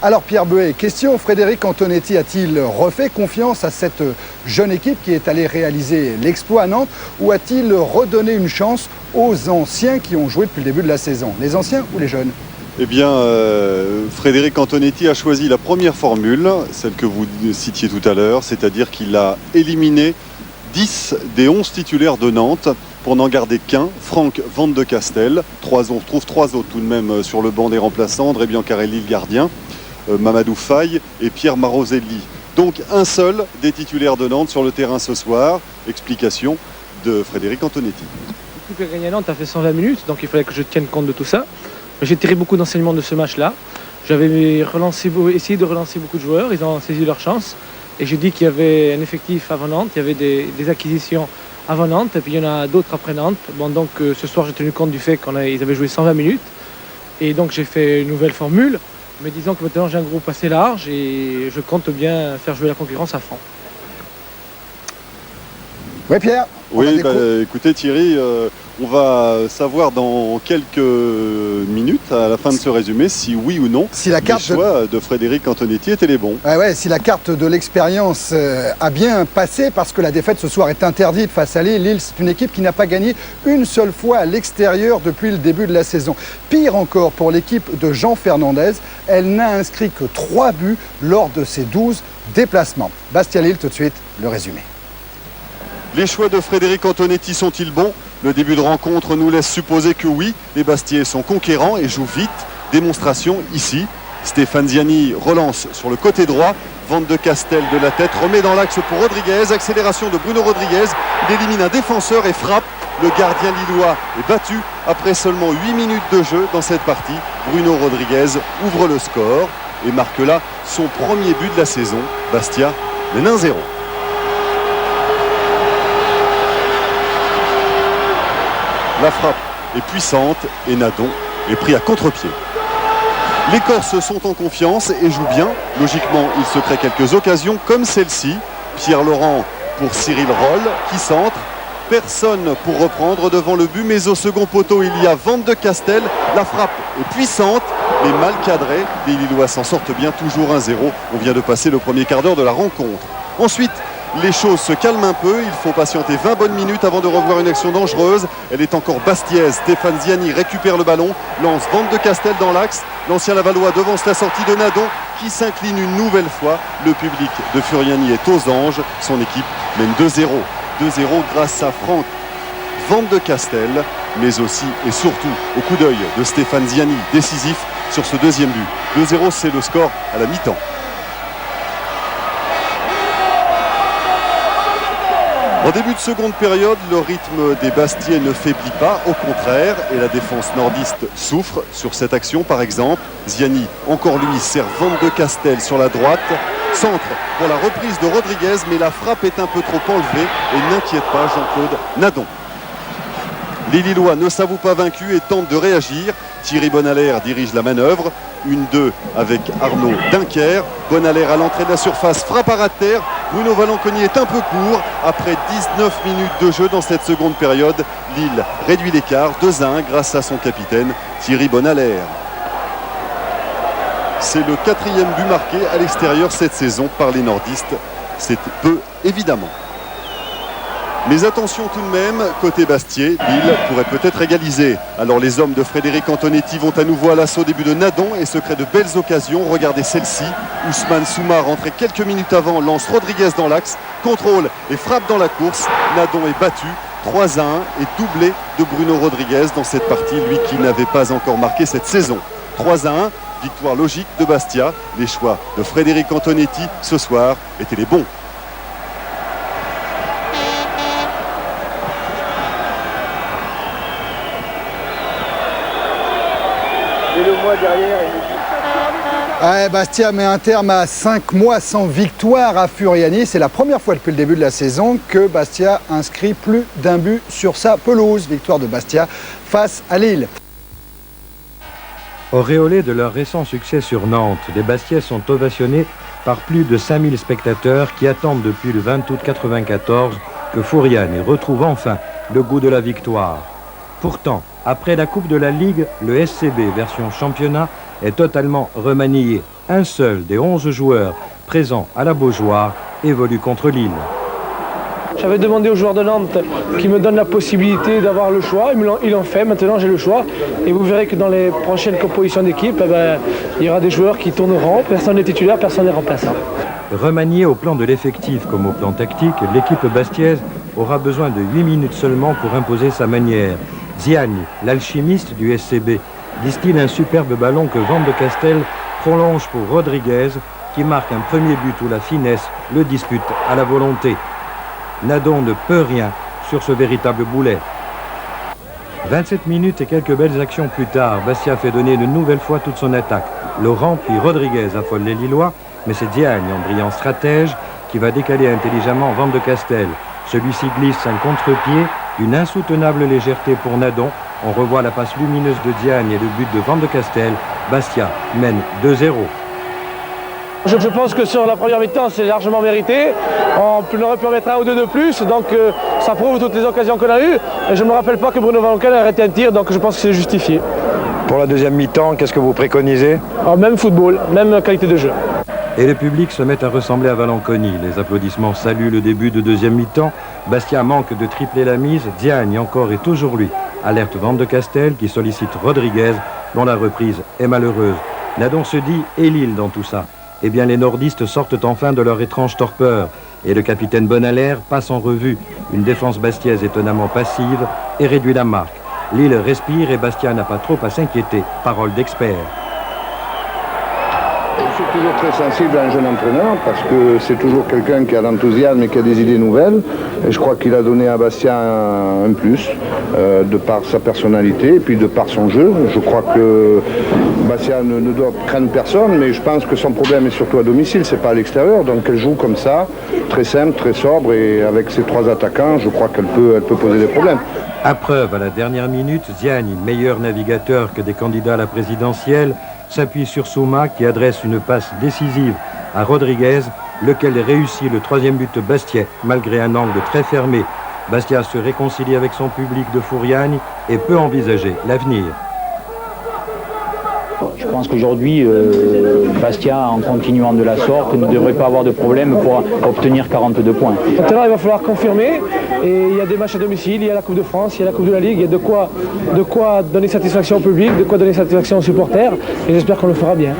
Alors Pierre Buet, question, Frédéric Antonetti a-t-il refait confiance à cette jeune équipe qui est allée réaliser l'exploit à Nantes ou a-t-il redonné une chance aux anciens qui ont joué depuis le début de la saison? Les anciens ou les jeunes? Eh bien, Frédéric Antonetti a choisi la première formule, celle que vous citiez tout à l'heure, c'est-à-dire qu'il a éliminé 10 des 11 titulaires de Nantes pour n'en garder qu'un, Franck Van de Castel. On retrouve 3 autres tout de même sur le banc des remplaçants, André Biancarelli, le gardien, Mamadou Faye et Pierre Maroselli. Donc un seul des titulaires de Nantes sur le terrain ce soir. Explication de Frédéric Antonetti. L'équipe qui a gagné à Nantes a fait 120 minutes, donc il fallait que je tienne compte de tout ça. J'ai tiré beaucoup d'enseignements de ce match-là. J'avais essayé de relancer beaucoup de joueurs, ils ont saisi leur chance. Et j'ai dit qu'il y avait un effectif avant Nantes, il y avait des acquisitions avant Nantes, et puis il y en a d'autres après Nantes. Bon, donc ce soir j'ai tenu compte du fait qu'ils avaient joué 120 minutes. Et donc j'ai fait une nouvelle formule, me disant que maintenant j'ai un groupe assez large et je compte bien faire jouer la concurrence à fond. Oui Pierre. Oui, écoutez Thierry, on va savoir dans quelques minutes, à la fin de ce résumé, si oui ou non si la carte les choix de Frédéric Antonetti étaient les bons. Si la carte de l'expérience a bien passé, parce que la défaite ce soir est interdite face à Lille. Lille, c'est une équipe qui n'a pas gagné une seule fois à l'extérieur depuis le début de la saison. Pire encore pour l'équipe de Jean Fernandez, elle n'a inscrit que 3 buts lors de ses 12 déplacements. Bastia-Lille, tout de suite, le résumé. Les choix de Frédéric Antonetti sont-ils bons? Le début de rencontre nous laisse supposer que oui. Les Bastiais sont conquérants et jouent vite. Démonstration ici. Stéphane Ziani relance sur le côté droit. Van de Castel de la tête, remet dans l'axe pour Rodriguez. Accélération de Bruno Rodriguez. Il élimine un défenseur et frappe. Le gardien lillois est battu après seulement 8 minutes de jeu dans cette partie. Bruno Rodriguez ouvre le score et marque là son premier but de la saison. Bastia mène 1-0. La frappe est puissante et Nadon est pris à contre-pied. Les Corses sont en confiance et jouent bien. Logiquement, il se crée quelques occasions comme celle-ci. Pierre Laurent pour Cyril Roll qui centre. Personne pour reprendre devant le but, mais au second poteau, il y a Van de Castel. La frappe est puissante, mais mal cadrée. Les Lillois s'en sortent bien, toujours 1-0. On vient de passer le premier quart d'heure de la rencontre. Ensuite, les choses se calment un peu, il faut patienter 20 bonnes minutes avant de revoir une action dangereuse. Elle est encore bastiaise, Stéphane Ziani récupère le ballon, lance Van de Castel dans l'axe. L'ancien Lavallois devance la sortie de Nadon qui s'incline une nouvelle fois. Le public de Furiani est aux anges, son équipe mène 2-0. 2-0 grâce à Franck Van de Castel, mais aussi et surtout au coup d'œil de Stéphane Ziani, décisif sur ce deuxième but. 2-0, c'est le score à la mi-temps. En début de seconde période, le rythme des Bastiais ne faiblit pas, au contraire, et la défense nordiste souffre sur cette action par exemple. Ziani, encore lui, sert Van de Castel sur la droite. Centre pour la reprise de Rodriguez, mais la frappe est un peu trop enlevée et n'inquiète pas Jean-Claude Nadon. Les Lillois ne s'avouent pas vaincus et tentent de réagir. Thierry Bonalaire dirige la manœuvre. 1-2 avec Arnaud Dunker. Bonalaire à l'entrée de la surface, frappe à ras de terre. Bruno Valanconi est un peu court. Après 19 minutes de jeu dans cette seconde période, Lille réduit l'écart 2-1 grâce à son capitaine Thierry Bonalaire. C'est le 4e but marqué à l'extérieur cette saison par les nordistes. C'est peu évidemment. Mais attention tout de même, côté Bastiais, Lille pourrait peut-être égaliser. Alors les hommes de Frédéric Antonetti vont à nouveau à l'assaut, début de Nadon et se créent de belles occasions. Regardez celle-ci. Ousmane Souma, rentré quelques minutes avant, lance Rodriguez dans l'axe, contrôle et frappe dans la course. Nadon est battu 3-1 et doublé de Bruno Rodriguez dans cette partie, lui qui n'avait pas encore marqué cette saison. 3-1, victoire logique de Bastia. Les choix de Frédéric Antonetti ce soir étaient les bons. Et le mois derrière. Bastia met un terme à 5 mois sans victoire à Furiani. C'est la première fois depuis le début de la saison que Bastia inscrit plus d'un but sur sa pelouse. Victoire de Bastia face à Lille. Auréolés de leur récent succès sur Nantes, les Bastiais sont ovationnés par plus de 5000 spectateurs qui attendent depuis le 20 août 1994 que Furiani retrouve enfin le goût de la victoire. Pourtant, après la Coupe de la Ligue, le SCB version championnat est totalement remanié. un seul des 11 joueurs présents à la Beaujoire évolue contre Lille. J'avais demandé aux joueurs de Nantes qui me donnent la possibilité d'avoir le choix. Ils l'ont fait, maintenant j'ai le choix. Et vous verrez que dans les prochaines compositions d'équipe, il y aura des joueurs qui tourneront. Personne n'est titulaire, personne n'est remplaçant. Remaniée au plan de l'effectif comme au plan tactique, l'équipe bastiaise aura besoin de 8 minutes seulement pour imposer sa manière. Ziani, l'alchimiste du SCB, distille un superbe ballon que Van de Castel prolonge pour Rodriguez, qui marque un premier but où la finesse le dispute à la volonté. Nadon ne peut rien sur ce véritable boulet. 27 minutes et quelques belles actions plus tard, Bastia fait donner une nouvelle fois toute son attaque. Laurent puis Rodriguez affole les Lillois, mais c'est Diagne, en brillant stratège, qui va décaler intelligemment Van de Castel. Celui-ci glisse un contre-pied, une insoutenable légèreté pour Nadon. On revoit la passe lumineuse de Diagne et le but de Van de Castel. Bastia mène 2-0. Je pense que sur la première mi-temps, c'est largement mérité. On aurait pu en mettre un ou deux de plus, donc ça prouve toutes les occasions qu'on a eues. Et je ne me rappelle pas que Bruno Valenquin a arrêté un tir, donc je pense que c'est justifié. Pour la deuxième mi-temps, qu'est-ce que vous préconisez ? Même football, même qualité de jeu. Et le public se met à ressembler à Valanconi. Les applaudissements saluent le début de deuxième mi-temps. Bastia manque de tripler la mise. Diagne encore et toujours lui. Alerte Van de Castel qui sollicite Rodriguez, dont la reprise est malheureuse. Nadon se dit « et Lille dans tout ça ?» Eh bien, les nordistes sortent enfin de leur étrange torpeur. Et le capitaine Bonalaire passe en revue une défense bastiaise étonnamment passive et réduit la marque. Lille respire et Bastia n'a pas trop à s'inquiéter. Parole d'expert. Je suis toujours très sensible à un jeune entraîneur parce que c'est toujours quelqu'un qui a l'enthousiasme et qui a des idées nouvelles. Et je crois qu'il a donné à Bastia un plus de par sa personnalité et puis de par son jeu. Je crois que Bastia ne doit craindre personne, mais je pense que son problème est surtout à domicile, c'est pas à l'extérieur. Donc elle joue comme ça, très simple, très sobre, et avec ses trois attaquants, je crois qu'elle peut poser des problèmes. À preuve, à la dernière minute, Ziani, meilleur navigateur que des candidats à la présidentielle, s'appuie sur Souma qui adresse une passe décisive à Rodriguez, lequel réussit le troisième but bastiais malgré un angle très fermé. Bastia se réconcilie avec son public de Fouriane et peut envisager l'avenir. Je pense qu'aujourd'hui, Bastia, en continuant de la sorte, ne devrait pas avoir de problème pour obtenir 42 points. Maintenant, il va falloir confirmer. Et il y a des matchs à domicile, il y a la Coupe de France, il y a la Coupe de la Ligue. Il y a de quoi donner satisfaction au public, de quoi donner satisfaction aux supporters. Et j'espère qu'on le fera bien.